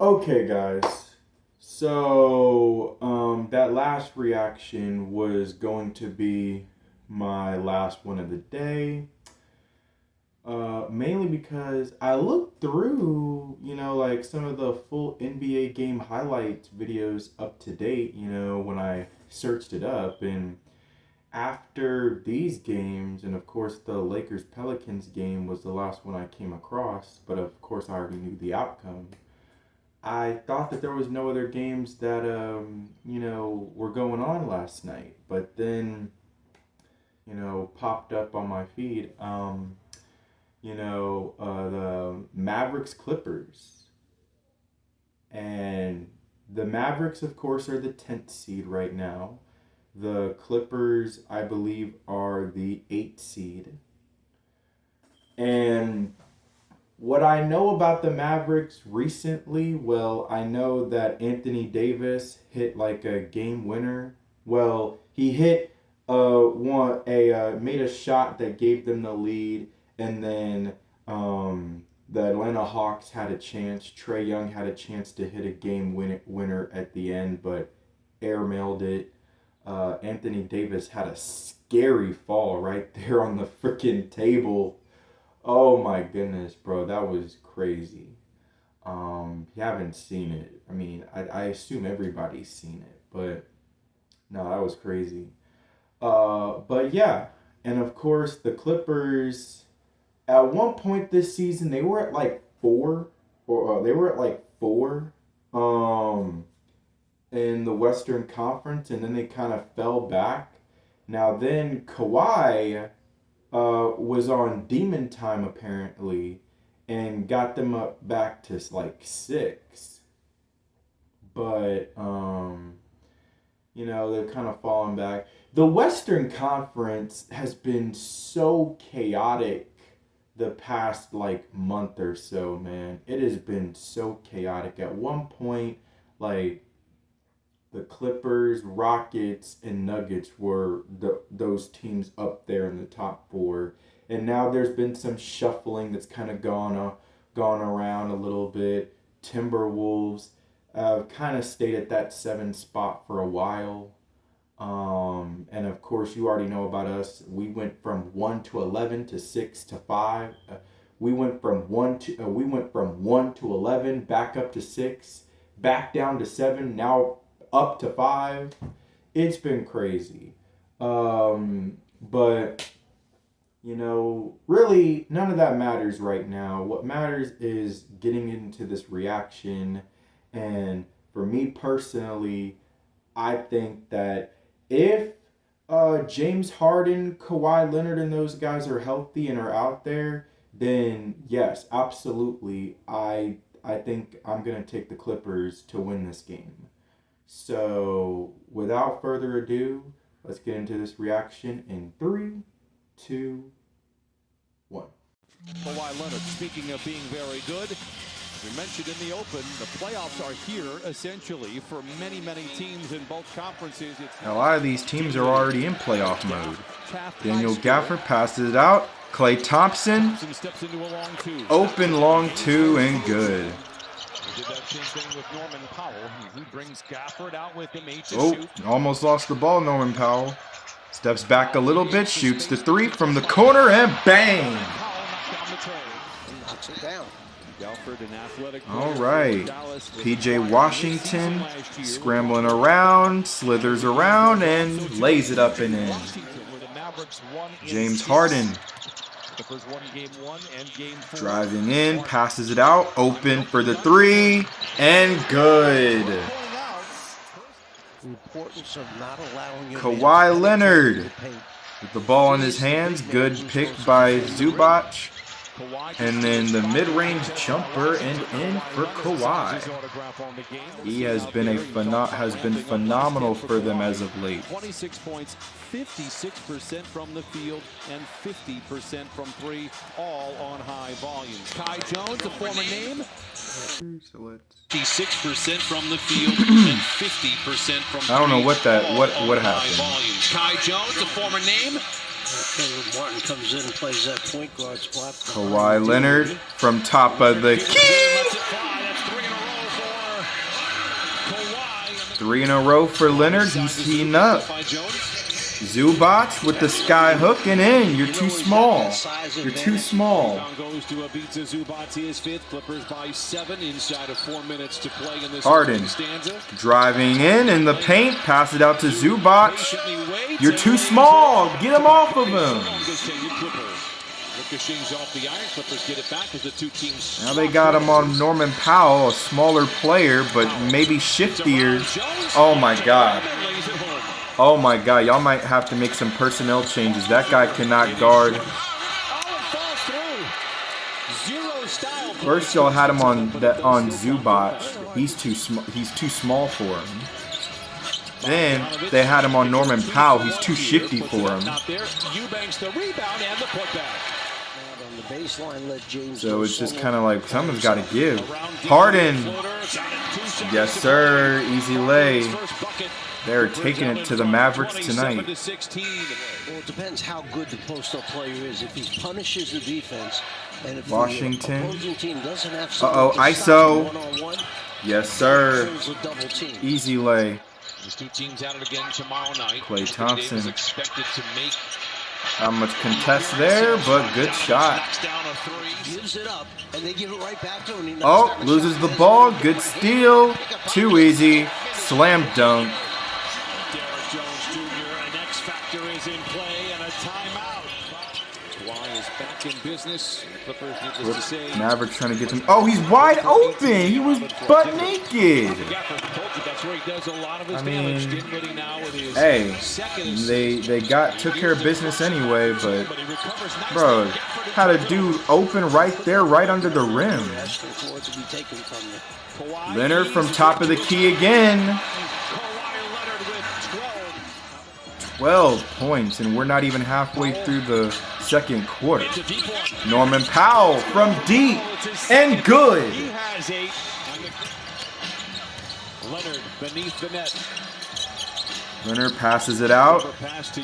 Okay, guys. So, that last reaction was going to be my last one of the day. Mainly because I looked through, like some of the full NBA game highlights videos up to date, when I searched it up. And after these games, and of course the Lakers Pelicans game was the last one I came across, but of course I already knew the outcome. I thought that there was no other games that were going on last night, but then popped up on my feed. The Mavericks Clippers, and the Mavericks, of course, are the 10th seed right now. The Clippers, I believe, are the 8th seed. And what I know about the Mavericks recently, well, I know that Anthony Davis hit like a game winner. Well, he hit made a shot that gave them the lead, and then the Atlanta Hawks had a chance. Trae Young had a chance to hit a winner at the end, but airmailed it. Anthony Davis had a scary fall right there on the freaking table. Oh my goodness, bro, that was crazy. If you haven't seen it, I mean, I assume everybody's seen it, but no, that was crazy. But yeah, and of course the Clippers. At one point this season, they were at like four, or they were at like four, in the Western Conference, and then they kind of fell back. Now then, Kawhi was on demon time apparently, and got them up back to like six. But they're kind of falling back. The Western Conference has been so chaotic the past like month or so, man. It has been so chaotic. At one point, like the Clippers, Rockets, and Nuggets were those teams up there in the top four. And now there's been some shuffling that's kind of gone around a little bit. Timberwolves kind of stayed at that 7 spot for a while. And of course, you already know about us. We went from 1 to 11 to 6 to 5. We went from 1 to 11, back up to 6, back down to 7, now up to 5. It's been crazy. But really none of that matters right now. What matters is getting into this reaction. And for me personally, I think that if James Harden, Kawhi Leonard, and those guys are healthy and are out there, then yes, absolutely, I think I'm going to take the Clippers to win this game. So without further ado, let's get into this reaction in 3, 2, 1. Kawhi Leonard, speaking of being very good, we mentioned in the open, the playoffs are here, essentially, for many, many teams in both conferences. A lot of these teams are already in playoff mode. Daniel Gafford passes it out. Klay Thompson, open long two and good. Did that same thing with Norman Powell. He brings Gafford out with him, 8 to shoot. Almost lost the ball, Norman Powell. Steps back a little bit, shoots the 3 from the corner, and bang! Knocks it down. All right, P.J. Washington scrambling around, slithers around, and lays it up and in. James Harden driving in, passes it out, open for the 3, and good. Kawhi Leonard with the ball in his hands, good pick by Zubac. And then the mid-range jumper and in for Kawhi. He has been phenomenal for them as of late. 26 points, 56% from the field, and 50% from 3, all on high volumes. Kai Jones, a former name. 56% from the field and 50% from 3. I don't know what happened. Kai Jones, a former name. Caleb Martin comes in and plays that point guard spot. Kawhi Leonard from top of the key. 3 in a row for Leonard. He's heating up. Zubac with the sky hook and in. You're too small. You're too small. Harden driving in the paint. Pass it out to Zubac. You're too small. Get him off of him. Now they got him on Norman Powell, a smaller player, but maybe shiftier. Oh my God. Oh my God, y'all might have to make some personnel changes. That guy cannot guard. First y'all had him on Zubac. He's too small for him. Then they had him on Norman Powell. He's too shifty for him. So it's just kind of like someone's got to give. Harden. Yes, sir. Easy lay. They're taking it to the Mavericks tonight. Well, it depends how good the post-up player is. If he punishes the defense, and if Washington. the opposing team doesn't have ISO. one-on-one, Yes, sir. shows a double team. Easy lay. These two teams at it again tomorrow night. Klay Thompson. Is expected to make. Not much contest there, but good shot. Gives it up, and they give it right back to him. Oh, loses the ball. Good steal. Too easy. Slam dunk. Derek Jones Jr. An X factor is in play and a timeout. Kawhi is back in business. Clippers, needless to say. Mavericks trying to get him. Oh, he's wide open. He was butt naked. I mean, hey, they took care of business anyway, but bro, had a dude open right there, right under the rim. Leonard from top of the key again. 12 points, and we're not even halfway through the second quarter. Norman Powell from deep and good. Leonard beneath the net. Leonard passes it out.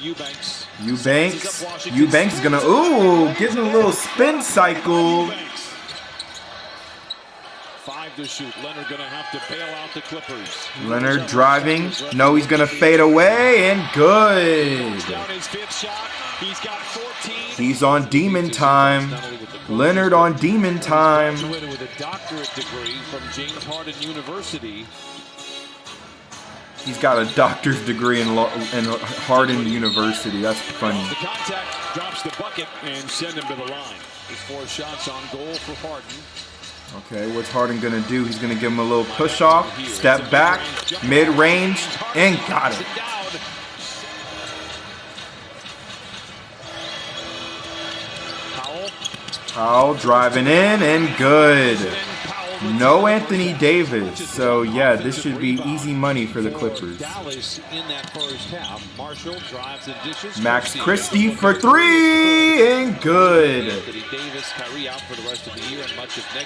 Eubanks is gonna, getting a little spin cycle. 5 to shoot. Leonard gonna have to bail out the Clippers. Leonard driving. No, he's gonna fade away and good. He's on demon time. Leonard on demon time. With a doctorate degree from James Harden University. He's got a doctor's degree in Harden University. That's funny. The contact drops the bucket and send him to the line. His 4 shots on goal for Harden. Okay, what's Harden gonna do? He's gonna give him a little push off, step back, mid-range, and got it. Powell driving in and good. No Anthony Davis. So yeah, this should be easy money for the Clippers. Max Christie for 3 and good.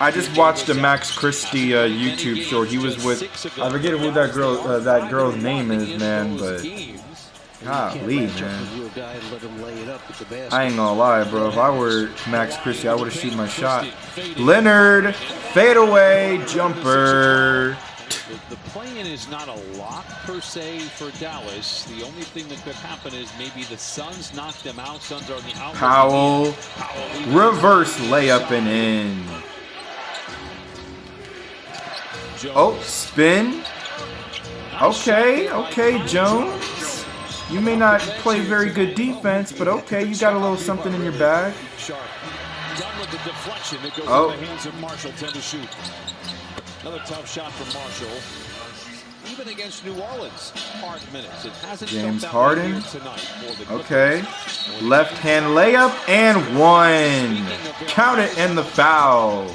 I just watched a Max Christie YouTube short. He was with, I forget who that girl's name is, man, but golly, man. I ain't gonna lie, bro. If I were Max Christie, I would have shoot my shot. Leonard, fade away, jumper. The play-in is not a lock per se for Dallas. The only thing that could happen is maybe the Suns knock them out. Suns are on the out. Powell, reverse layup and in. Oh, spin. Okay, Jones. You may not play very good defense, but okay, you got a little something in your bag. Oh. Another tough shot from Marshall. Even against New Orleans, hard minutes. It hasn't James Harden. Okay. Left hand layup and 1. Count it and the foul.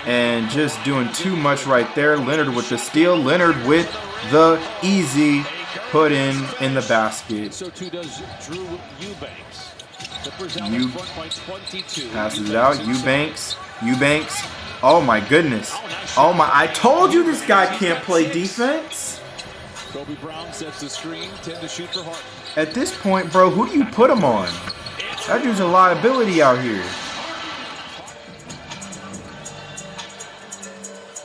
And just doing too much right there. Leonard with the steal. Leonard with the easy put in the basket. So too does Drew Eubanks. Passes it out. Eubanks. Oh my goodness. Oh my, I told you this guy can't play defense. Kobe Brown sets the screen, 10 to shoot for Harden. At this point, bro, who do you put him on? That dude's a liability out here.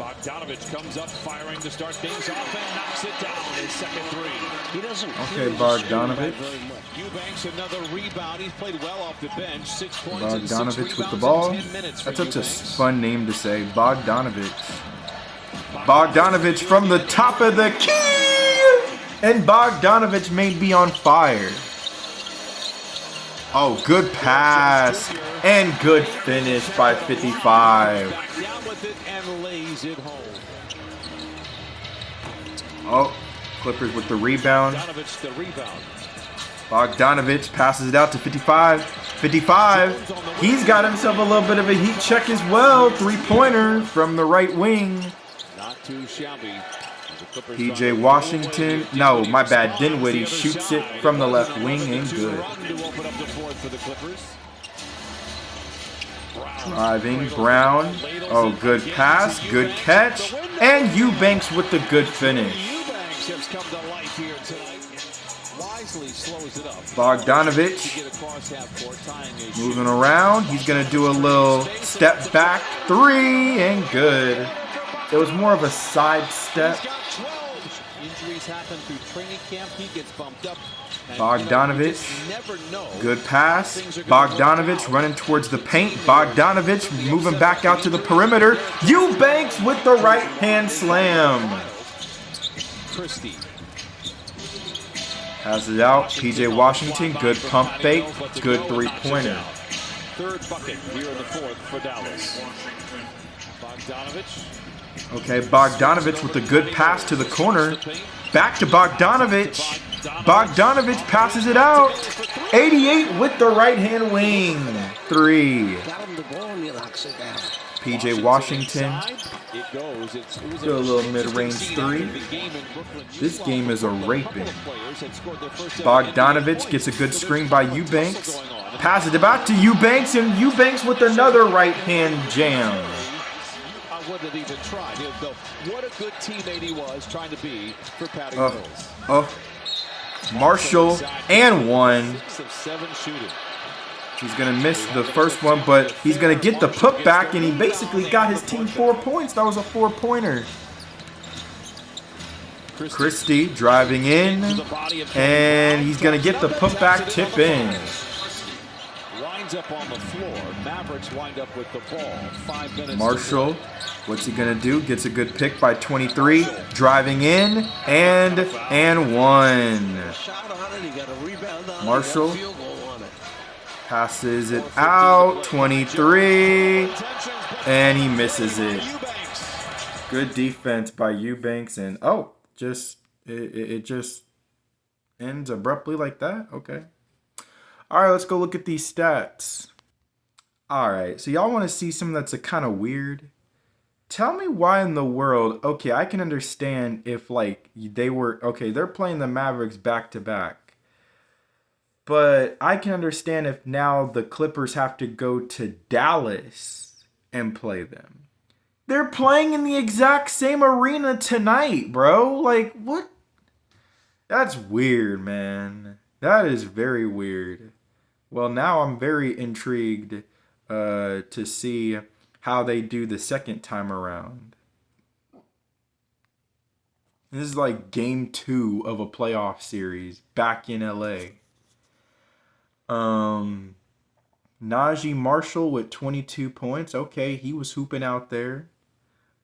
Bogdanovich comes up firing to start things off and knocks it down. His second three. He doesn't. Okay, Bogdanovich. Eubanks another rebound. He's played well off the bench. 6 points and 6 Bogdanovich with the rebounds ball. in 10 minutes for That's such a Eubanks. fun name to say. Bogdanovich. Bogdanovich from the top of the key. And Bogdanovich may be on fire. Oh, good pass. And good finish by 55. Back down with it and lays it home. Oh, Clippers with the rebound. Bogdanovich the rebound. Bogdanovich passes it out to 55. 55. He's got himself a little bit of a heat check as well. Three-pointer from the right wing. Not too shabby. PJ Washington. No, my bad. Dinwiddie shoots it from the left wing and good. Driving, Brown. Oh, good pass, good catch. And Eubanks with the good finish. Eubanks has come to life here tonight. Wisely slows it up. Bogdanovich moving around. He's going to do a little step back three and good. It was more of a side step. Injuries happen through training camp. He gets bumped up. Bogdanovich, good pass. Bogdanovich running towards the paint. Bogdanovich moving back out to the perimeter. Eubanks with the right hand slam. Christie. Passes it out. PJ Washington, good pump fake, good three-pointer. Third bucket here in the fourth for Dallas. Bogdanovich. Okay, Bogdanovich with a good pass to the corner. Back to Bogdanovich. Bogdanovich passes it out. 88 with the right-hand wing. Three. PJ Washington. Do a little mid-range three. This game is a raping. Bogdanovich gets a good screen by Eubanks. Passes it back to Eubanks, and Eubanks with another right-hand jam. Wouldn't have even tried. What a good teammate he was trying to be for Patty Mills. Marshall and one. 6 of 7 shooting. He's going to miss the first one, but he's going to get the putback, and he basically got his team 4 points. That was a 4-pointer. Christie driving in, and he's going to get the putback tip in. Winds up on the floor. Mavericks wind up with the ball. 5 minutes. Marshall, what's he going to do? Gets a good pick by 23. Driving in, and one. Marshall passes it out. 23. And he misses it. Good defense by Eubanks. And, it just ends abruptly like that? Okay. All right, let's go look at these stats. All right, so y'all want to see something that's kind of weird? Tell me why in the world, okay, I can understand if, like, they're playing the Mavericks back-to-back. But I can understand if now the Clippers have to go to Dallas and play them. They're playing in the exact same arena tonight, bro. Like, what? That's weird, man. That is very weird. Well, now I'm very intrigued to see how they do the second time around. This is like game 2 of a playoff series back in LA. Najee Marshall with 22 points. Okay, he was hooping out there.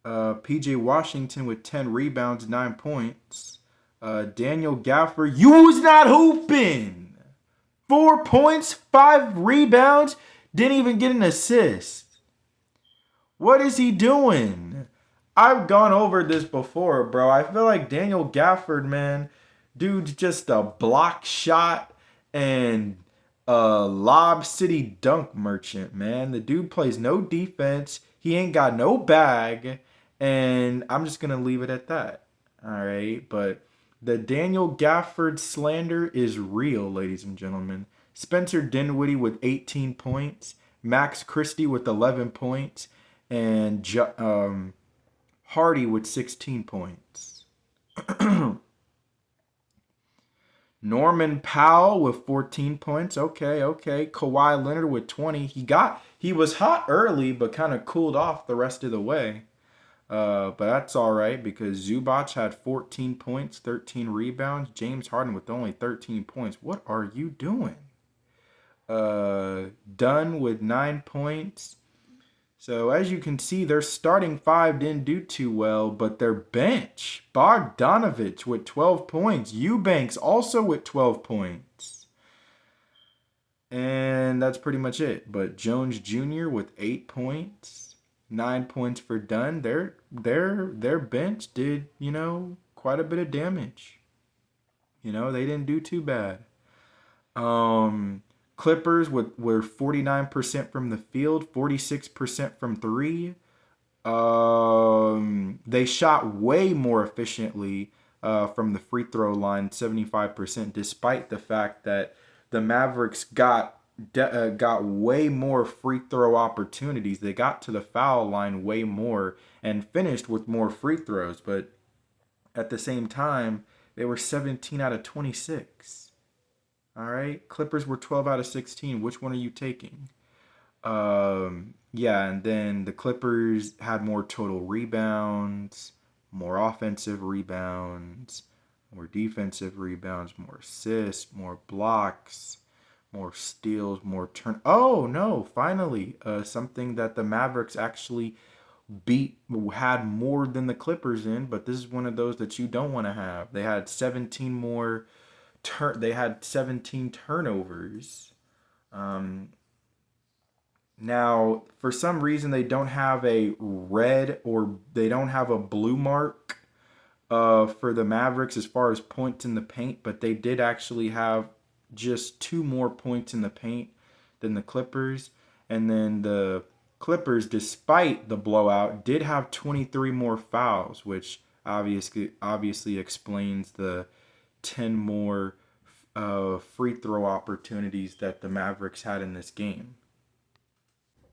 PJ Washington with 10 rebounds, 9 points. Daniel Gafford, you was not hooping. 4 points, 5 rebounds, didn't even get an assist. What is he doing? I've gone over this before, bro. I feel like Daniel Gafford, man, dude's just a block shot and a Lob City dunk merchant, man. The dude plays no defense. He ain't got no bag, and I'm just going to leave it at that. All right, but the Daniel Gafford slander is real, ladies and gentlemen. Spencer Dinwiddie with 18 points. Max Christie with 11 points. And Hardy with 16 points. Norman Powell with 14 points. Okay. Kawhi Leonard with 20. He was hot early, but kind of cooled off the rest of the way. But that's all right because Zubac had 14 points, 13 rebounds. James Harden with only 13 points. What are you doing? Dunn with 9 points. So as you can see, their starting five didn't do too well, but their bench, Bogdanovich with 12 points. Eubanks also with 12 points. And that's pretty much it. But Jones Jr. with 8 points. 9 points for Dunn. Their bench did, quite a bit of damage. They didn't do too bad. Clippers were 49% from the field, 46% from three. They shot way more efficiently from the free throw line, 75%, despite the fact that the Mavericks got way more free throw opportunities. They got to the foul line way more and finished with more free throws, but at the same time, they were 17 out of 26. All right, Clippers were 12 out of 16. Which one are you taking? Yeah, and then the Clippers had more total rebounds, more offensive rebounds, more defensive rebounds, more assists, more blocks, more steals, more turn. Oh no! Finally, something that the Mavericks actually had more than the Clippers in, but this is one of those that you don't want to have. They had 17 more. They had 17 turnovers. Now, for some reason, they don't have a red or they don't have a blue mark for the Mavericks as far as points in the paint, but they did actually have just 2 more points in the paint than the Clippers. And then the Clippers, despite the blowout, did have 23 more fouls, which obviously explains the 10 more free throw opportunities that the Mavericks had in this game.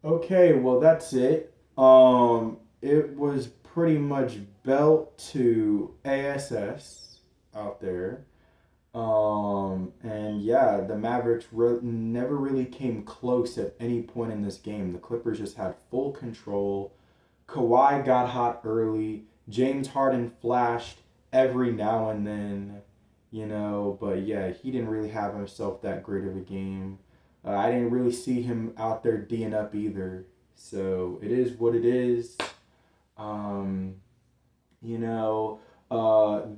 Okay, well that's it. It was pretty much belt to ASS out there. And yeah, the Mavericks never really came close at any point in this game. The Clippers just had full control. Kawhi got hot early. James Harden flashed every now and then, but yeah, he didn't really have himself that great of a game. I didn't really see him out there D'ing up either. So it is what it is.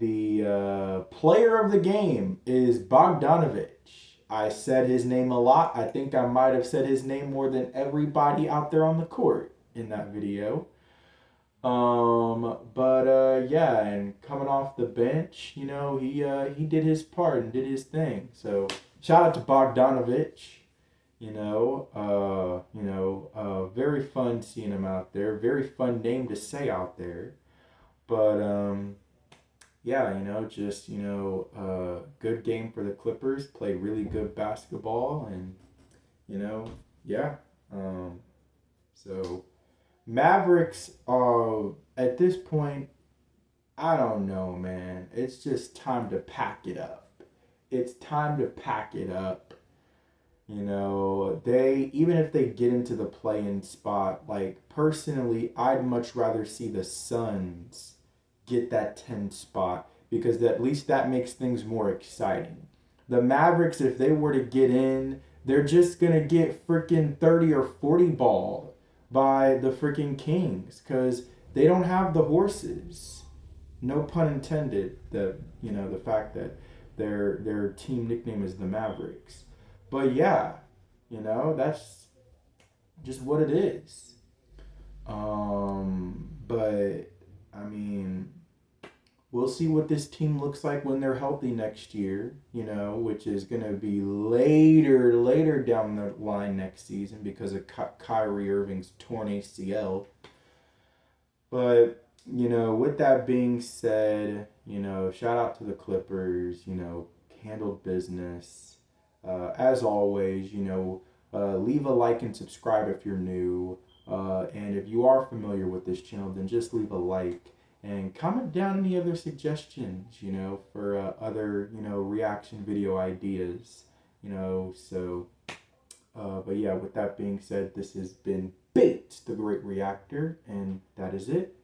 The player of the game is Bogdanovich. I said his name a lot. I think I might have said his name more than everybody out there on the court in that video. Yeah, and coming off the bench, he did his part and did his thing. So shout out to Bogdanovich. Very fun seeing him out there. Very fun name to say out there. But yeah, good game for the Clippers. Played really good basketball, and yeah. So Mavericks at this point, I don't know, man. It's just time to pack it up. It's time to pack it up. They, even if they get into the play-in spot, like, personally, I'd much rather see the Suns get that 10 spot because at least that makes things more exciting. The Mavericks, if they were to get in, they're just going to get freaking 30 or 40 ball by the freaking Kings because they don't have the horses. No pun intended, the fact that their team nickname is the Mavericks. But yeah, that's just what it is. But I mean, we'll see what this team looks like when they're healthy next year, which is going to be later down the line next season because of Kyrie Irving's torn ACL. But, with that being said, shout out to the Clippers, handled business. As always, leave a like and subscribe if you're new. And if you are familiar with this channel, then just leave a like and comment down any other suggestions, for other, reaction video ideas, but yeah, with that being said, this has been Bait, the Great Reactor, and that is it.